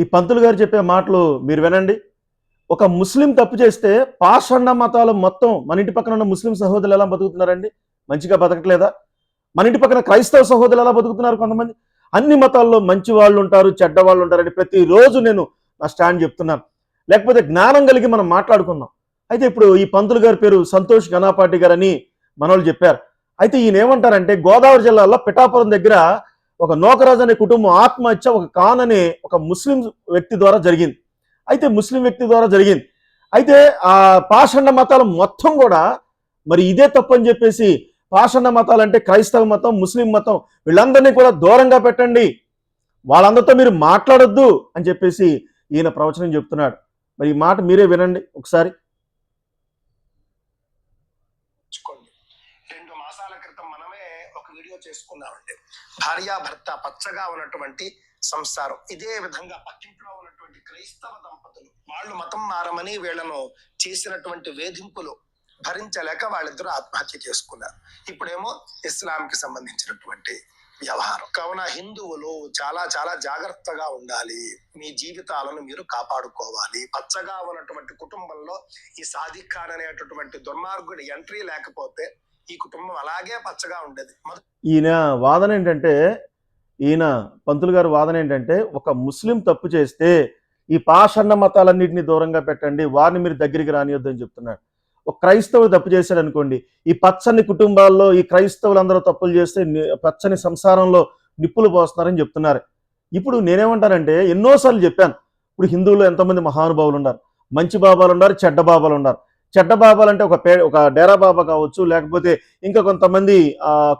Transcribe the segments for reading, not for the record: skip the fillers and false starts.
ఈ పంతులు గారు చెప్పే మాటలు మీరు వినండి. ఒక ముస్లిం తప్పు చేస్తే పాషండ మతాలు మొత్తం మన ఇంటి పక్కన ఉన్న ముస్లిం సహోదరులు ఎలా బతుకుతున్నారండి? మంచిగా బతకట్లేదా? మన ఇంటి పక్కన క్రైస్తవ సహోదరులు ఎలా బతుకుతున్నారు? కొంతమంది అన్ని మతాల్లో మంచి వాళ్ళు ఉంటారు, చెడ్డ వాళ్ళు ఉంటారని ప్రతిరోజు నేను నా స్టాండ్ చెప్తున్నాను. లేకపోతే జ్ఞానం కలిగి మనం మాట్లాడుకుందాం. అయితే ఇప్పుడు ఈ పంతులు గారి పేరు సంతోష్ ఘనాపాటి గారు అని మనోళ్ళు చెప్పారు. అయితే ఈయన ఏమంటారంటే గోదావరి జిల్లాలో పిఠాపురం దగ్గర ఒక నోకరాజు అనే కుటుంబం ఆత్మహత్య ఒక ఖాన్ అనే ఒక ముస్లిం వ్యక్తి ద్వారా జరిగింది. అయితే ఆ పాషండ మతాలు మొత్తం కూడా మరి ఇదే తప్పు అని చెప్పేసి పాషండ మతాలు అంటే క్రైస్తవ మతం, ముస్లిం మతం వీళ్ళందరినీ కూడా దూరంగా పెట్టండి, వాళ్ళందరితో మీరు మాట్లాడొద్దు అని చెప్పేసి ఈయన ప్రవచనం చెప్తున్నాడు. మరి ఈ మాట మీరే వినండి ఒకసారి. 2 మాసాల క్రితం మనమే ఒక వీడియో చేసుకున్నామండి. భార్యాభర్త పచ్చగా ఉన్నటువంటి సంసారం, ఇదే విధంగా పక్కింట్లో ఉన్నటువంటి క్రైస్తవ దంపతులు వాళ్ళు మతం మారమని వీళ్ళను చేసినటువంటి వేధింపులు భరించలేక వాళ్ళిద్దరూ ఆత్మహత్య చేసుకున్నారు. ఇప్పుడేమో ఇస్లాంకి సంబంధించినటువంటి వ్యవహారం. కావున హిందువులు చాలా చాలా జాగ్రత్తగా ఉండాలి, మీ జీవితాలను మీరు కాపాడుకోవాలి. పచ్చగా ఉన్నటువంటి కుటుంబంలో ఈ సాదిక్ ఖాన్ అనేటటువంటి దుర్మార్గుడి ఎంట్రీ లేకపోతే ఈ కుటుంబం అలాగే పచ్చగా ఉండేది. ఈయన పంతులు గారు వాదన ఏంటంటే ఒక ముస్లిం తప్పు చేస్తే ఈ పాషండ మతాలన్నింటినీ దూరంగా పెట్టండి, వారిని మీరు దగ్గరికి రానియొద్దని చెప్తున్నాడు. ఒక క్రైస్తవుడు తప్పు చేశాడు అనుకోండి, ఈ పచ్చని కుటుంబాల్లో ఈ క్రైస్తవులందరూ తప్పులు చేస్తే పచ్చని సంసారంలో నిప్పులు పోస్తున్నారని చెప్తున్నారు. ఇప్పుడు నేనేమంటానంటే ఎన్నోసార్లు చెప్పాను, ఇప్పుడు హిందువులు ఎంతోమంది మహానుభావులు ఉన్నారు, మంచి బాబాలు ఉన్నారు, చెడ్డ బాబాలు ఉన్నారు. చెడ్డ బాబాలు అంటే ఒక డేరా బాబా కావచ్చు, లేకపోతే ఇంకా కొంతమంది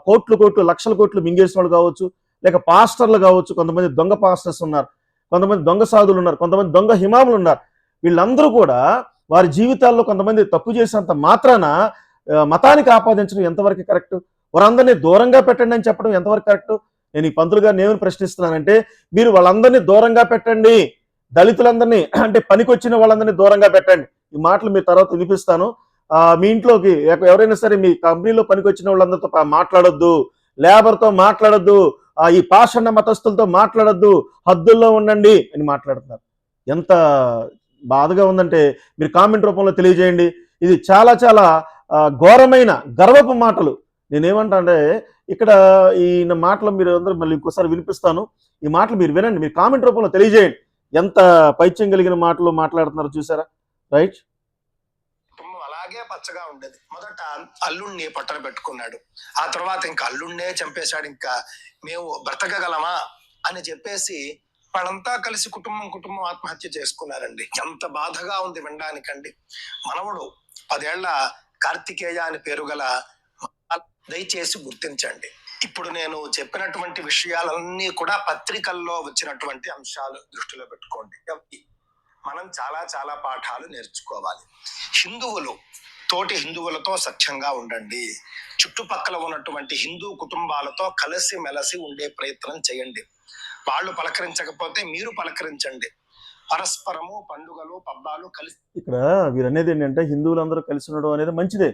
కోట్లు లక్షల కోట్లు మింగేసిన వాళ్ళు కావచ్చు, లేక పాస్టర్లు కావచ్చు. కొంతమంది దొంగ పాస్టర్స్ ఉన్నారు, కొంతమంది దొంగ సాధువులు ఉన్నారు, కొంతమంది దొంగ హిమాములు ఉన్నారు. వీళ్ళందరూ కూడా వారి జీవితాల్లో కొంతమంది తప్పు చేసినంత మాత్రాన మతానికి ఆపాదించడం ఎంతవరకు కరెక్ట్? వారందరినీ దూరంగా పెట్టండి అని చెప్పడం ఎంతవరకు కరెక్ట్? నేను ఈ పంతులు గారిని ఏమని ప్రశ్నిస్తున్నానంటే, మీరు వాళ్ళందరినీ దూరంగా పెట్టండి, దళితులందరినీ అంటే పనికొచ్చిన వాళ్ళందరినీ దూరంగా పెట్టండి. ఈ మాటలు మీ తర్వాత వినిపిస్తాను. మీ ఇంట్లోకి ఎవరైనా సరే మీ కంపెనీలో పనికొచ్చిన వాళ్ళందరితో మాట్లాడొద్దు, లేబర్తో మాట్లాడొద్దు, ఈ పాషండ మతస్థులతో మాట్లాడొద్దు, హద్దుల్లో ఉండండి అని మాట్లాడుతున్నారు. ఎంత బాధగా ఉందంటే మీరు కామెంట్ రూపంలో తెలియజేయండి. ఇది చాలా చాలా ఘోరమైన గర్వపు మాటలు. నేనేమంటా అంటే ఇక్కడ ఈయన మాటలు మీరు అందరూ మళ్ళీ ఇంకోసారి వినిపిస్తాను. ఈ మాటలు మీరు వినండి, మీరు కామెంట్ రూపంలో తెలియజేయండి. ఎంత పైత్యం కలిగిన మాటలు మాట్లాడుతున్నారు చూసారా? రైట్. అలాగే పచ్చగా ఉండేది. మొదట అల్లుణ్ణి పట్టణ పెట్టుకున్నాడు, ఆ తర్వాత ఇంకా అల్లుణ్ణే చంపేశాడు. ఇంకా మేము బ్రతకగలమా అని చెప్పేసి వాళ్ళంతా కలిసి కుటుంబం ఆత్మహత్య చేసుకున్నారండి. ఎంత బాధగా ఉంది వినడానికండి. మనవడు 10 ఏళ్ల కార్తికేయ అని పేరు గల, దయచేసి గుర్తించండి. ఇప్పుడు నేను చెప్పినటువంటి విషయాలన్నీ కూడా పత్రికల్లో వచ్చినటువంటి అంశాలు దృష్టిలో పెట్టుకోండి. మనం చాలా చాలా పాఠాలు నేర్చుకోవాలి. హిందువులు తోటి హిందువులతో సఖ్యంగా ఉండండి. చుట్టుపక్కల ఉన్నటువంటి హిందూ కుటుంబాలతో కలిసి మెలిసి ఉండే ప్రయత్నం చేయండి. వాళ్ళు పలకరించకపోతే మీరు పలకరించండి. పరస్పరము పండుగలు పబ్బాలు కలిసి. ఇక్కడ వీరనేది ఏంటంటే హిందువులందరూ కలిసి ఉండడం అనేది మంచిదే.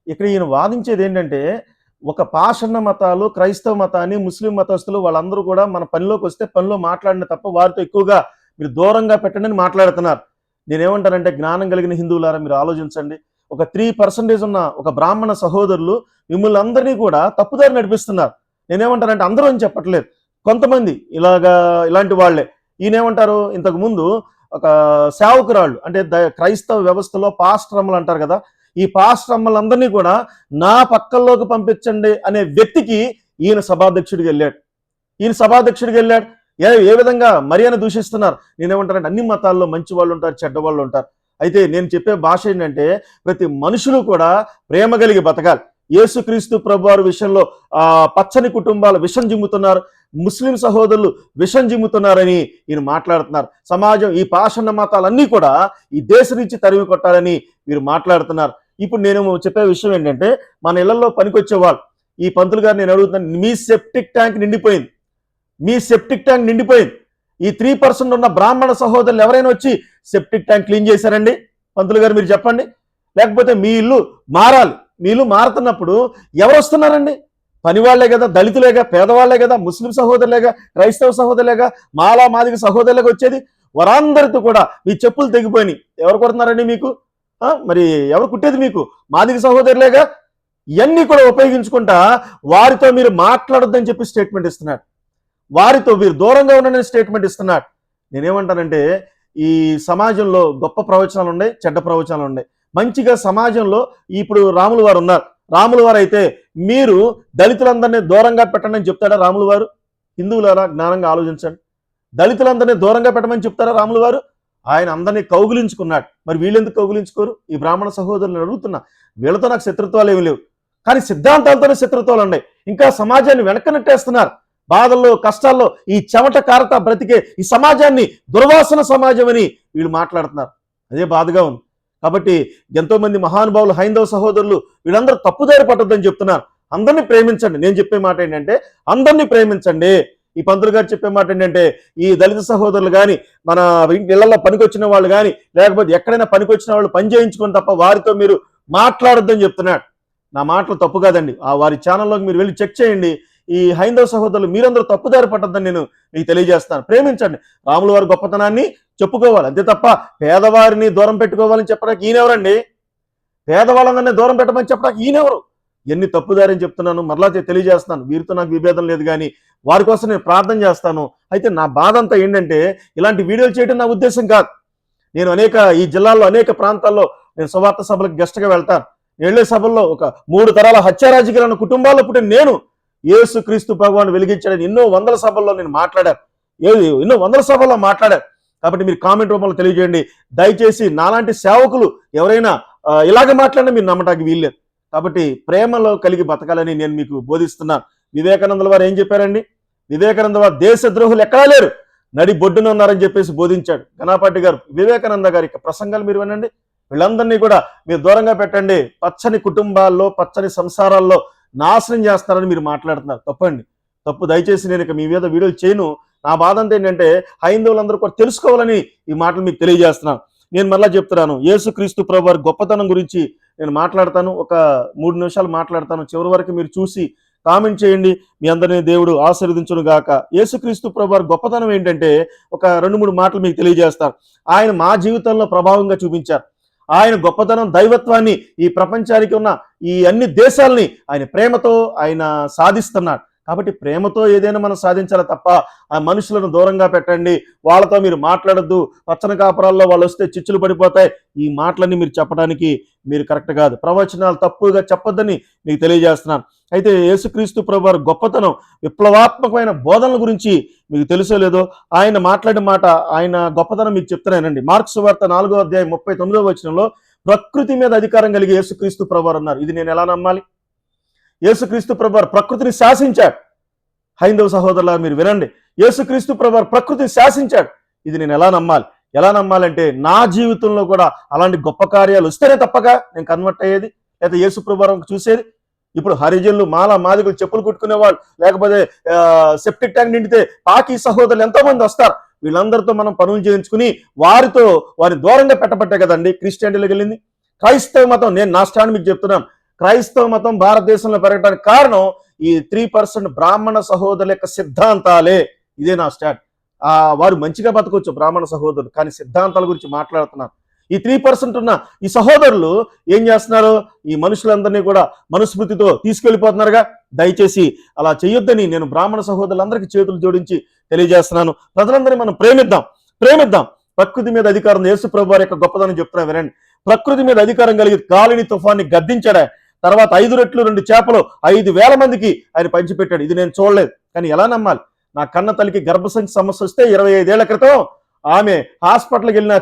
ఇక్కడ ఈయన వాదించేది ఏంటంటే ఒక పాషండ మతాలు, క్రైస్తవ మతాన్ని, ముస్లిం మతస్థులు వాళ్ళందరూ కూడా మన పనిలోకి వస్తే పనిలో మాట్లాడిన తప్ప వారితో ఎక్కువగా మీరు దూరంగా పెట్టండి అని మాట్లాడుతున్నారు. నేనేమంటానంటే జ్ఞానం కలిగిన హిందువులారా మీరు ఆలోచించండి. ఒక 3% ఉన్న ఒక బ్రాహ్మణ సహోదరులు మిమ్మల్ని అందరినీ కూడా తప్పుదారి నడిపిస్తున్నారు. నేనేమంటానంటే అందరూ అని చెప్పట్లేదు, కొంతమంది ఇలాంటి వాళ్లే. ఈయనేమంటారు, ఇంతకు ముందు ఒక సేవకురాళ్ళు అంటే క్రైస్తవ వ్యవస్థలో పాస్టరమ్మలు అంటారు కదా, ఈ పాస్టరమ్మలందరినీ కూడా నా పక్కల్లోకి పంపించండి అనే వ్యక్తికి ఈయన సభాధ్యక్షుడికి వెళ్ళాడు. ఏ విధంగా మరియను దూషిస్తున్నారు. నేనేమంటానంటే అన్ని మతాల్లో మంచి వాళ్ళు ఉంటారు, చెడ్డ వాళ్ళు ఉంటారు. అయితే నేను చెప్పే భాష ఏంటంటే ప్రతి మనుషులు కూడా ప్రేమ కలిగి బతకాలి. యేసుక్రీస్తు ప్రభువారి విషయంలో పచ్చని కుటుంబాలు విషం జిమ్ముతున్నారు, ముస్లిం సహోదరులు విషం జిమ్ముతున్నారని ఈయన మాట్లాడుతున్నారు. సమాజం ఈ పాషండ మతాలన్నీ కూడా ఈ దేశం నుంచి తరిమి కొట్టాలని వీరు మాట్లాడుతున్నారు. ఇప్పుడు నేను చెప్పే విషయం ఏంటంటే మన ఇళ్లలో పనికొచ్చేవాళ్ళు ఈ పంతులు గారు నేను అడుగుతున్నాను, మీ సెప్టిక్ ట్యాంక్ నిండిపోయింది. ఈ 3% ఉన్న బ్రాహ్మణ సహోదరులు ఎవరైనా వచ్చి సెప్టిక్ ట్యాంక్ క్లీన్ చేశారండి? పంతులు గారు మీరు చెప్పండి. లేకపోతే మీ ఇల్లు మారాలి, మీ ఇల్లు మారుతున్నప్పుడు ఎవరు వస్తున్నారండి? పనివాళ్లే కదా, దళితులేగా, పేదవాళ్లే కదా, ముస్లిం సహోదరులేగా, క్రైస్తవ సహోదరులేగా, మాదిగ సహోదరులుగా వచ్చేది. వారందరితో కూడా మీ చెప్పులు తెగిపోయినాయి. ఎవరు కొడుతున్నారండి మీకు? మరి ఎవరు కుట్టేది మీకు? మాదిగ సహోదరులేగా. ఇవన్నీ కూడా ఉపయోగించుకుంటా వారితో మీరు మాట్లాడొద్దని చెప్పి స్టేట్మెంట్ ఇస్తున్నాడు. వారితో మీరు దూరంగా ఉండని స్టేట్మెంట్ ఇస్తున్నాడు. నేనేమంటానంటే ఈ సమాజంలో గొప్ప ప్రవచనాలు ఉన్నాయి, చెడ్డ ప్రవచనాలు ఉన్నాయి. మంచిగా సమాజంలో ఇప్పుడు రాములు వారు ఉన్నారు. రాములు వారు అయితే మీరు దళితులందరినీ దూరంగా పెట్టండి అని చెప్తాడా రాములు వారు? హిందువులారా జ్ఞానంగా ఆలోచించండి. దళితులందరినీ దూరంగా పెట్టమని చెప్తారా రాములు వారు? ఆయన అందరినీ కౌగులించుకున్నాడు. మరి వీళ్ళెందుకు కౌగులించుకోరు? ఈ బ్రాహ్మణ సహోదరులను అడుగుతున్నా. వీళ్ళతో నాకు శత్రుత్వాలు ఏమి లేవు, కానీ సిద్ధాంతాలతోనే శత్రుత్వాలు ఉన్నాయి. ఇంకా సమాజాన్ని వెనకనెట్టేస్తున్నారు. బాధల్లో కష్టాల్లో ఈ చెమట కారత బ్రతికే ఈ సమాజాన్ని దుర్వాసన సమాజం అని వీళ్ళు మాట్లాడుతున్నారు. అదే బాధగా ఉంది. కాబట్టి ఎంతో మంది మహానుభావులు హైందవ సహోదరులు వీళ్ళందరూ తప్పుదారి పట్టొద్దని చెప్తున్నారు. అందరినీ ప్రేమించండి. నేను చెప్పే మాట ఏంటంటే అందరినీ ప్రేమించండి. ఈ పంతులు గారు చెప్పే మాట ఏంటంటే ఈ దళిత సహోదరులు కానీ మన ఇళ్లలో పనికొచ్చిన వాళ్ళు కానీ లేకపోతే ఎక్కడైనా పనికొచ్చిన వాళ్ళు పని చేయించుకొని తప్ప వారితో మీరు మాట్లాడొద్దని చెప్తున్నాడు. నా మాటలు తప్పు కాదండి. వారి ఛానల్లోకి మీరు వెళ్ళి చెక్ చేయండి. ఈ హైందవ సహోదరులు మీరందరూ తప్పుదారి పట్టొద్దని నేను మీకు తెలియజేస్తాను. ప్రేమించండి. రాముల వారి గొప్పతనాన్ని చెప్పుకోవాలి, అంతే తప్ప పేదవారిని దూరం పెట్టుకోవాలని చెప్పడానికి ఈయనెవరండి? పేదవాళ్ళంగానే దూరం పెట్టమని చెప్పడానికి ఈయనెవరు? ఎన్ని తప్పుదారని చెప్తున్నాను, మరలా తెలియజేస్తున్నాను. వీరితో నాకు విభేదం లేదు, కానీ వారి కోసం నేను ప్రార్థన చేస్తాను. అయితే నా బాధ అంతా ఏంటంటే ఇలాంటి వీడియోలు చేయడం నా ఉద్దేశం కాదు. నేను ఈ జిల్లాల్లో అనేక ప్రాంతాల్లో నేను సువార్త సభలకు గెస్ట్గా వెళ్తాను. వెళ్ళే సభల్లో ఒక 3 తరాల హత్యారాజకీయాలను కుటుంబాల్లో పుట్టిన నేను యేసుక్రీస్తు భగవాన్ వెలిగించాడని ఎన్నో వందల సభల్లో నేను మాట్లాడాను. ఎన్నో వందల సభల్లో మాట్లాడాను. కాబట్టి మీరు కామెంట్ రూపంలో తెలియజేయండి. దయచేసి నాలాంటి సేవకులు ఎవరైనా ఇలాగ మాట్లాడినా మీరు నమ్మటానికి వీల్లేదు. కాబట్టి ప్రేమలో కలిగి బతకాలని నేను మీకు బోధిస్తున్నాను. వివేకానందుల వారు ఏం చెప్పారండి? వివేకానంద వారు దేశ ద్రోహులు ఎక్కడా లేరు, నడి బొడ్డున ఉన్నారని చెప్పేసి బోధించాడు. ఘనాపాటి గారు, వివేకానంద గారి ప్రసంగాలు మీరు వినండి. వీళ్ళందరినీ కూడా మీరు దూరంగా పెట్టండి. పచ్చని కుటుంబాల్లో పచ్చని సంసారాల్లో నాశనం చేస్తారని మీరు మాట్లాడుతున్నారు. తప్పండి, తప్పు. దయచేసి నేను ఇక మీ మీద వీడియోలు చేయను. నా బాధ అంతా ఏంటంటే హైందవులందరూ కూడా తెలుసుకోవాలని ఈ మాటలు మీకు తెలియజేస్తున్నాను. నేను మళ్ళీ చెప్తున్నాను, యేసుక్రీస్తు ప్రభు వారి గొప్పతనం గురించి నేను మాట్లాడతాను. ఒక 3 నిమిషాలు మాట్లాడతాను. చివరి వరకు మీరు చూసి కామెంట్ చేయండి. మీ అందరినీ దేవుడు ఆశీర్వదించును గాక. యేసుక్రీస్తు ప్రభు వారి గొప్పతనం ఏంటంటే ఒక 2-3 మాటలు మీకు తెలియజేస్తాను. ఆయన మా జీవితంలో ప్రభావంగా చూపించారు. ఆయన గొప్పతనం, దైవత్వాన్ని ఈ ప్రపంచానికి ఉన్న ఈ అన్ని దేశాలని ఆయన ప్రేమతో ఆయన సాధిస్తున్నాడు. కాబట్టి ప్రేమతో ఏదైనా మనం సాధించాలి తప్ప ఆ మనుషులను దూరంగా పెట్టండి, వాళ్ళతో మీరు మాట్లాడొద్దు, పచ్చని కాపురాల్లో వాళ్ళు వస్తే చిచ్చులు పడిపోతాయి, ఈ మాటలన్నీ మీరు చెప్పడానికి మీరు కరెక్ట్ కాదు. ప్రవచనాలు తప్పుగా చెప్పొద్దని మీకు తెలియజేస్తున్నాను. అయితే యేసుక్రీస్తు ప్రభు వారి గొప్పతనం, విప్లవాత్మకమైన బోధనల గురించి మీకు తెలుసో లేదో ఆయన మాట్లాడిన మాట, ఆయన గొప్పతనం మీకు చెప్తున్నానండి. మార్క్స్ సువార్త 4వ అధ్యాయం 39వ వచనంలో ప్రకృతి మీద అధికారం కలిగి యేసుక్రీస్తు ప్రభు వారు అన్నారు. ఇది నేను ఎలా నమ్మాలి? యేసుక్రీస్తు ప్రభు వారు ప్రకృతిని శాసించాడు. హైందవ సహోదరుల మీరు వినండి, యేసుక్రీస్తు ప్రభు వారు ప్రకృతిని శాసించాడు. ఇది నేను ఎలా నమ్మాలి? ఎలా నమ్మాలంటే నా జీవితంలో కూడా అలాంటి గొప్ప కార్యాలు వస్తేనే తప్పగా నేను కన్వర్ట్ అయ్యేది, లేదా యేసు ప్రభు వారు చూసేది. ఇప్పుడు హరిజనులు, మాదిగలు, చెప్పులు కుట్టుకునే వాళ్ళు, లేకపోతే సెప్టిక్ ట్యాంక్ నిండితే పాకి సహోదరులు ఎంతో మంది వస్తారు. వీళ్ళందరితో మనం పనులు చేయించుకుని వారిని దూరంగా పెట్టబట్టే కదండి క్రిస్టియానిటీలోకి వెళ్ళింది. క్రైస్తవ మతం, నేను నా స్టాండ్ మీకు చెప్తున్నాను, క్రైస్తవ మతం భారతదేశంలో పెరగడానికి కారణం ఈ 3% బ్రాహ్మణ సహోదరుల యొక్క సిద్ధాంతాలే. ఇదే నా స్టాండ్. వారు మంచిగా బతకొచ్చు బ్రాహ్మణ సహోదరులు, కానీ సిద్ధాంతాల గురించి మాట్లాడుతున్నారు. ఈ 3% ఉన్న ఈ సహోదరులు ఏం చేస్తున్నారు? ఈ మనుషులందరినీ కూడా మనుస్మృతితో తీసుకెళ్లిపోతున్నారుగా. దయచేసి అలా చేయొద్దని నేను బ్రాహ్మణ సహోదరులందరికీ చేతులు జోడించి తెలియజేస్తున్నాను. ప్రజలందరినీ మనం ప్రేమిద్దాం. ప్రకృతి మీద అధికారం యేసు ప్రభు వారి యొక్క గొప్పదనం చెప్తున్నా వినండి. ప్రకృతి మీద అధికారం కలిగి గాలిని, తుఫాన్ని గద్దించాడు. తర్వాత 5 రెట్లు 2 చేపలు 5,000 మందికి ఆయన పంచిపెట్టాడు. ఇది నేను చూడలేదు, కానీ ఎలా నమ్మాలి? నా కన్న తల్లికి గర్భసంచి సమస్య వస్తే 25 ఏళ్ల క్రితం ఆమె హాస్పిటల్కి వెళ్ళినా,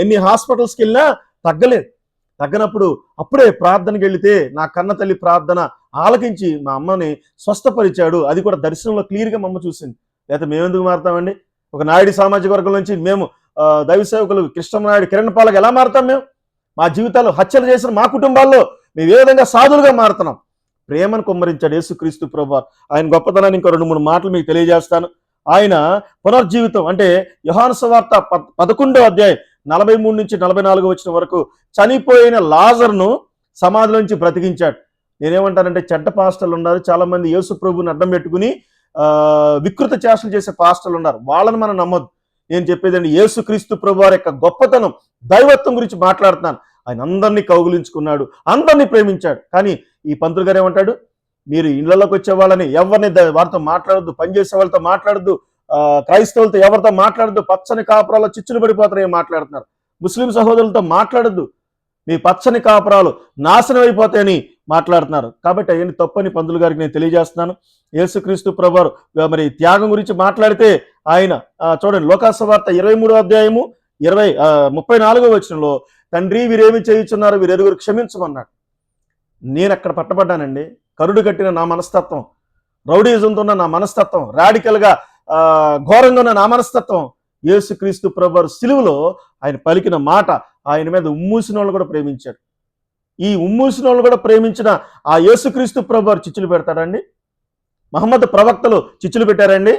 ఎన్ని హాస్పిటల్స్కి వెళ్ళినా తగ్గనప్పుడు అప్పుడే ప్రార్థనకి వెళితే నా కన్న తల్లి ప్రార్థన ఆలకించి మా అమ్మని స్వస్థపరిచాడు. అది కూడా దర్శనంలో క్లియర్గా మా అమ్మ చూసింది. లేకపోతే మేము ఎందుకు మారుతామండి? ఒక నాయుడు సామాజిక వర్గం నుంచి మేము దైవ సేవకులు కృష్ణనాయుడు, కిరణ్ పాలకు ఎలా మారుతాం? మేము మా జీవితాలు హత్యలు చేసిన మా కుటుంబాల్లో మేము ఏ విధంగా సాధులుగా మారుతున్నాం? ప్రేమను కుమ్మరించాడు యేసుక్రీస్తు ప్రభువారు. ఆయన గొప్పతనాన్ని ఇంకో 2-3 మాటలు మీకు తెలియజేస్తాను. ఆయన పునర్జీవితం అంటే యోహాను సువార్త 11వ అధ్యాయం 43 నుంచి 44 వచ్చిన వరకు చనిపోయిన లాజరును సమాధిలోంచి బ్రతికించాడు. నేనేమంటానంటే చెడ్డ పాస్టర్లు ఉన్నారు చాలా మంది, యేసు ప్రభువుని అడ్డం పెట్టుకుని వికృత చేష్టలు చేసే పాస్టర్లు ఉన్నారు. వాళ్ళని మనం నమ్మొద్దు. నేను చెప్పేదండి యేసుక్రీస్తు ప్రభువారి యొక్క గొప్పతనం, దైవత్వం గురించి మాట్లాడుతున్నాను. ఆయన అందరినీ కౌగులించుకున్నాడు, అందరినీ ప్రేమించాడు. కానీ ఈ పంతులు గారు ఏమంటాడు, మీరు ఇళ్లలోకి వచ్చే వాళ్ళని ఎవరిని వారితో మాట్లాడద్దు, పనిచేసే వాళ్ళతో మాట్లాడద్దు, క్రైస్తవులతో ఎవరితో మాట్లాడద్దు, పచ్చని కాపురాల్లో చిచ్చులు పడిపోతారని మాట్లాడుతున్నారు. ముస్లిం సహోదరులతో మాట్లాడద్దు, మీ పచ్చని కాపురాలు నాశనం అయిపోతాయని మాట్లాడుతున్నారు. కాబట్టి అవన్నీ తప్పని పంతులు గారికి నేను తెలియజేస్తున్నాను. యేసుక్రీస్తు ప్రభువారు మరి త్యాగం గురించి మాట్లాడితే ఆయన చూడండి, లోకాసువార్త 23వ అధ్యాయము 34వ వచనంలో, తండ్రి వీరేమి చేయుచున్నారు, వీరెరుగురు క్షమించమన్నాడు. నేను అక్కడ పట్టబడ్డానండి. కరుడు కట్టిన నా మనస్తత్వం, రౌడీజంతో ఉన్న నా మనస్తత్వం, రాడికల్గా ఘోరంగా ఉన్న నా మనస్తత్వం, యేసుక్రీస్తు ప్రభువారు సిలువలో ఆయన పలికిన మాట, ఆయన మీద ఉమ్మూసిన వాళ్ళు కూడా ప్రేమించాడు. ఈ ఉమ్మూసిన వాళ్ళు కూడా ప్రేమించిన ఆ యేసుక్రీస్తు ప్రభువారు చిచ్చులు పెడతాడండి? మహమ్మద్ ప్రవక్తలు చిచ్చులు పెట్టారండి?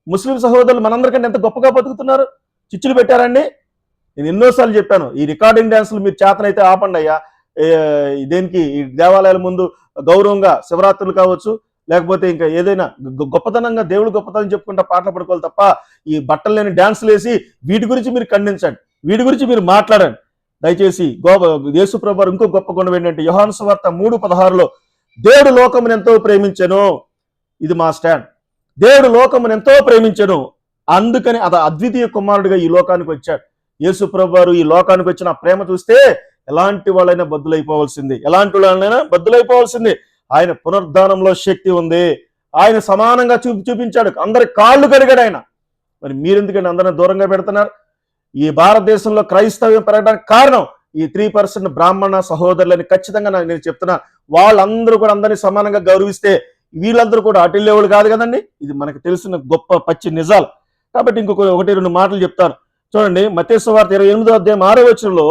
ముస్లిం సహోదరులు మనందరికంటే ఎంత గొప్పగా బతుకుతున్నారు, చిచ్చులు పెట్టారండి? నేను ఎన్నోసార్లు చెప్పాను, ఈ రికార్డింగ్ డ్యాన్సులు మీరు చేతనైతే ఆపండి అయ్యా. దేనికి ఈ దేవాలయాల ముందు గౌరవంగా శివరాత్రులు కావచ్చు, లేకపోతే ఇంకా ఏదైనా గొప్పతనంగా దేవుడు గొప్పతనం చెప్పుకుంటా పాటలు పడుకోవాలి తప్ప ఈ బట్టలు లేని డ్యాన్సులు వేసి వీటి గురించి మీరు ఖండించండి, వీటి గురించి మీరు మాట్లాడండి దయచేసి. యేసు ప్రభువారు ఇంకో గొప్ప గుణం ఏంటంటే, యోహాను సువార్త 3:16లో, దేవుడు లోకమును ఎంతో ప్రేమించెను, ఇది మా స్టాండ్, దేవుడు లోకమును ఎంతో ప్రేమించెను, అందుకని అది అద్వితీయ కుమారుడిగా ఈ లోకానికి వచ్చాడు. యేసు ప్రభువారు ఈ లోకానికి వచ్చిన ప్రేమ చూస్తే ఎలాంటి వాళ్ళైనా బద్దులైపోవాల్సింది, ఎలాంటి వాళ్ళైనా బద్దులైపోవాల్సింది. ఆయన పునరుద్ధానంలో శక్తి ఉంది, ఆయన సమానంగా చూపించాడు, అందరి కాళ్ళు కడిగాడు ఆయన. మరి మీరెందుకంటే అందరిని దూరంగా పెడుతున్నారు? ఈ భారతదేశంలో క్రైస్తవ్యం పెరగడానికి కారణం ఈ 3% బ్రాహ్మణ సహోదరులని ఖచ్చితంగా నేను చెప్తున్నా. వాళ్ళందరూ కూడా అందరినీ సమానంగా గౌరవిస్తే వీళ్ళందరూ కూడా అటిల్లేవాళ్ళు కాదు కదండి. ఇది మనకు తెలిసిన గొప్ప పచ్చి నిజాలు. కాబట్టి ఇంకొక 1-2 మాటలు చెప్తాను చూడండి. మత్తయి సువార్త 28వ అధ్యాయం 6వ వచనంలో,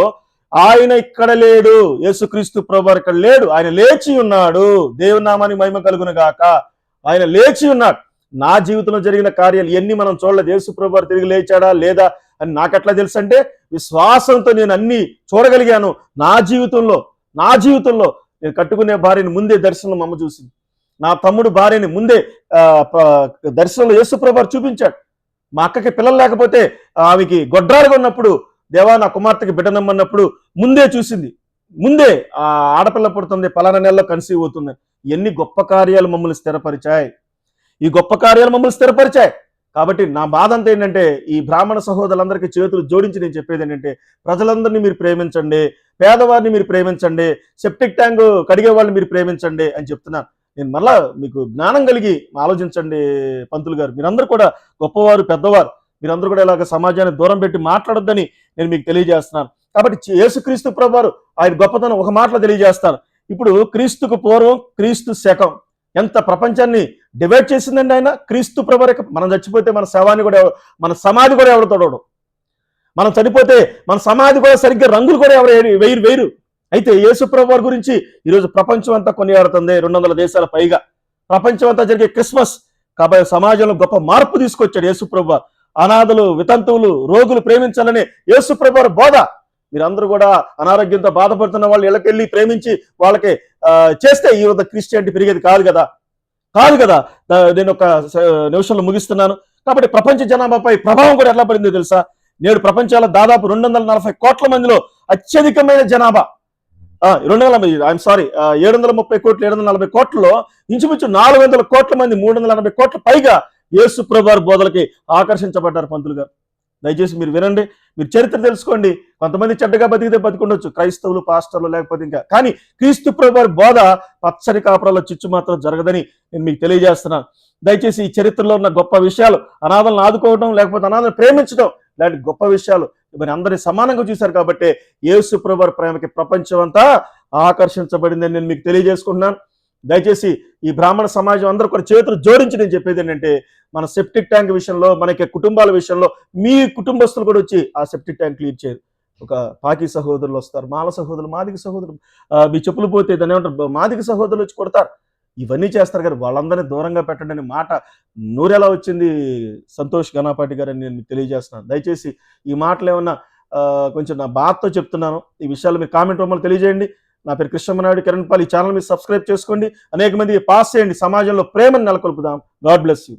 ఆయన ఇక్కడ లేడు, యేసుక్రీస్తు ప్రభువారు ఇక్కడ లేడు, ఆయన లేచి ఉన్నాడు, దేవుని నామానికి మహిమ కలుగును గాక. ఆయన లేచి ఉన్నాడు. నా జీవితంలో జరిగిన కార్యాలు ఎన్ని మనం చూడలేదు. యేసు ప్రభువారు తిరిగి లేచాడా లేదా అని నాకెట్లా తెలుసు అంటే, విశ్వాసంతో నేను అన్ని చూడగలిగాను. నా జీవితంలో నేను కట్టుకునే భార్యని ముందే దర్శనంలో మమ్మ చూసింది. నా తమ్ముడు భార్యని ముందే దర్శనంలో యేసు ప్రభువారు చూపించాడు. మా అక్కకి పిల్లలు లేకపోతే ఆమెకి గొడ్రాలుగా ఉన్నప్పుడు, దేవా నా కుమార్తెకి బిడ్డనమ్మన్నప్పుడు ముందే చూసింది. ముందే ఆడపిల్ల పుడుతుంది, పలానా నెలలో కన్సీవ్ అవుతుంది. ఎన్ని గొప్ప కార్యాలు మమ్మల్ని స్థిరపరిచాయి, ఈ గొప్ప కార్యాలు మమ్మల్ని స్థిరపరిచాయి. కాబట్టి నా బాధ అంతా ఏంటంటే, ఈ బ్రాహ్మణ సహోదరులందరికీ చేతులు జోడించి నేను చెప్పేది ఏంటంటే, ప్రజలందరినీ మీరు ప్రేమించండి, పేదవారిని మీరు ప్రేమించండి, సెప్టిక్ ట్యాంక్ కడిగే వాళ్ళని మీరు ప్రేమించండి అని చెప్తున్నాను. నేను మళ్ళా మీకు జ్ఞానం కలిగి ఆలోచించండి పంతులు గారు. మీరందరూ కూడా గొప్పవారు, పెద్దవారు, మీరందరూ కూడా ఇలాగ సమాజాన్ని దూరం పెట్టి మాట్లాడొద్దని నేను మీకు తెలియజేస్తున్నాను. కాబట్టి యేసుక్రీస్తు ప్రభువారు ఆయన గొప్పతనం ఒక మాటలో తెలియజేస్తాను. ఇప్పుడు క్రీస్తుకు పూర్వం, క్రీస్తు శకం ఎంత ప్రపంచాన్ని డివైడ్ చేసిందండి ఆయన. క్రీస్తు ప్రభువారు మనం చచ్చిపోతే మన శవాన్ని కూడా, మన సమాధి కూడా ఎవరు తొడవడం, మనం చనిపోతే మన సమాధి కూడా సరిగ్గా రంగులు కూడా ఎవరు వేయరు. అయితే యేసు ప్రభువారి గురించి ఈరోజు ప్రపంచం అంతా కొనియాడుతుంది. 200 దేశాల పైగా ప్రపంచం అంతా జరిగే క్రిస్మస్. కాబట్టి సమాజంలో గొప్ప మార్పు తీసుకొచ్చాడు యేసు ప్రభువారు. అనాథలు, వితంతువులు, రోగులు ప్రేమించాలని యేసు ప్రభువారి బోధ. మీరందరూ కూడా అనారోగ్యంతో బాధపడుతున్న వాళ్ళు ఇళ్ళకెళ్ళి ప్రేమించి వాళ్ళకి చేస్తే ఈ క్రిస్టియానిటీ పెరిగేది కాదు కదా. నేను ఒక నిమిషంలో ముగిస్తున్నాను. కాబట్టి ప్రపంచ జనాభాపై ప్రభావం కూడా ఎట్లా పడిందో తెలుసా? నేడు ప్రపంచంలో దాదాపు 240 కోట్ల మందిలో అత్యధికమైన జనాభా 730 కోట్లు, 740 కోట్లలో ఇంచుమించు 400 కోట్ల మంది, 380 కోట్ల పైగా యేసు ప్రభువారి బోధలకి ఆకర్షించబడ్డారు. పంతులు గారు దయచేసి మీరు వినండి, మీరు చరిత్ర తెలుసుకోండి. కొంతమంది చెడ్డగా బతికితే బతికుండొచ్చు, క్రైస్తవులు, పాస్టర్లు, లేకపోతే ఇంకా. కానీ క్రీస్తు ప్రభువారి బోధ పచ్చని కాపురాల్లో చిచ్చు మాత్రం జరగదని నేను మీకు తెలియజేస్తున్నాను. దయచేసి ఈ చరిత్రలో ఉన్న గొప్ప విషయాలు, అనాథలను ఆదుకోవడం, లేకపోతే అనాథలను ప్రేమించడం, ఇలాంటి గొప్ప విషయాలు మరి అందరినీ సమానంగా చూశారు. కాబట్టి యేసు ప్రభువారి ప్రేమకి ప్రపంచం అంతా ఆకర్షించబడిందని నేను మీకు తెలియజేసుకుంటున్నాను. దయచేసి ఈ బ్రాహ్మణ సమాజం అందరూ కూడా చేతులు జోడించి నేను చెప్పేది ఏంటంటే, మన సెప్టిక్ ట్యాంక్ విషయంలో, మనకి కుటుంబాల విషయంలో మీ కుటుంబస్తులు కూడా వచ్చి ఆ సెప్టిక్ ట్యాంక్ క్లీన్ చేయరు. ఒక పాకి సహోదరులు వస్తారు, మాల సహోదరులు, మాదిక సహోదరులు, మీ చెప్పులు పోతే దాన్ని ఏమంటారు, మాదిక సహోదరులు వచ్చి కొడతారు. ఇవన్నీ చేస్తారు కానీ వాళ్ళందరినీ దూరంగా పెట్టండి అనే మాట నూరెలా వచ్చింది సంతోష్ గణపాటి గారు అని నేను మీకు తెలియజేస్తున్నాను. దయచేసి ఈ మాటలు ఏమన్నా కొంచెం నా బాధతో చెప్తున్నాను. ఈ విషయాలు మీరు కామెంట్ రూపంలో తెలియజేయండి. నా పేరు కృష్ణమనాయుడు కిరణ్పాల్. ఈ ఛానల్ మీరు సబ్స్క్రైబ్ చేసుకోండి, అనేక మందికి పాస్ చేయండి. సమాజంలో ప్రేమను నెలకొల్పుదాం. God bless you.